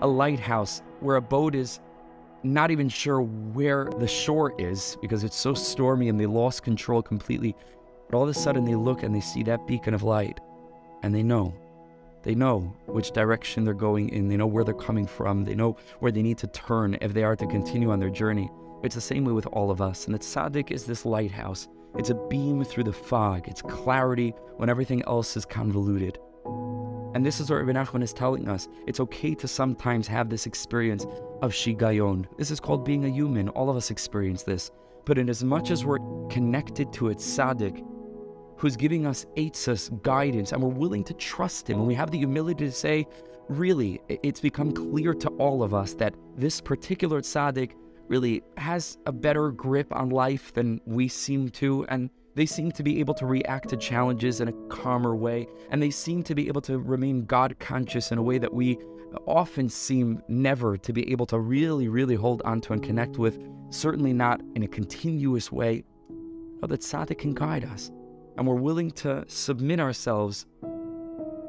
a lighthouse where a boat is not even sure where the shore is because it's so stormy and they lost control completely. But all of a sudden they look and they see that beacon of light and they know which direction they're going in. They know where they're coming from. They know where they need to turn if they are to continue on their journey. It's the same way with all of us. And the tzaddik is this lighthouse. It's a beam through the fog. It's clarity when everything else is convoluted. And this is what Rabbi Nachman is telling us. It's okay to sometimes have this experience of shigayon. This is called being a human. All of us experience this. But in as much as we're connected to a tzaddik who's giving us eitzas, guidance, and we're willing to trust him, and we have the humility to say, really, it's become clear to all of us that this particular tzaddik really has a better grip on life than we seem to, and they seem to be able to react to challenges in a calmer way, and they seem to be able to remain God-conscious in a way that we often seem never to be able to really hold on to and connect with, certainly not in a continuous way. But that tzaddik can guide us, and we're willing to submit ourselves.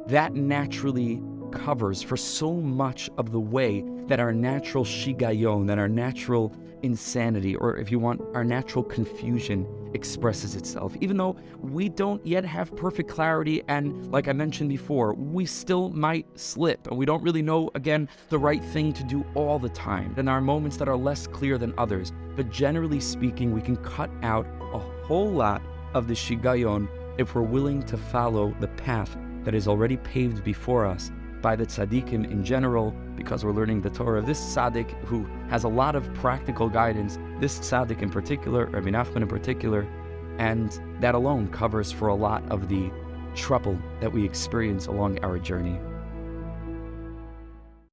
That naturally covers for so much of the way that our natural shigayon, that our natural insanity, or if you want, our natural confusion expresses itself. Even though we don't yet have perfect clarity, and like I mentioned before, we still might slip, and we don't really know, again, the right thing to do all the time. And there are moments that are less clear than others. But generally speaking, we can cut out a whole lot of the shigayon if we're willing to follow the path that is already paved before us by the tzaddikim in general, because we're learning the Torah of this tzaddik who has a lot of practical guidance, this tzaddik in particular, Rabbi Nachman in particular, and that alone covers for a lot of the trouble that we experience along our journey.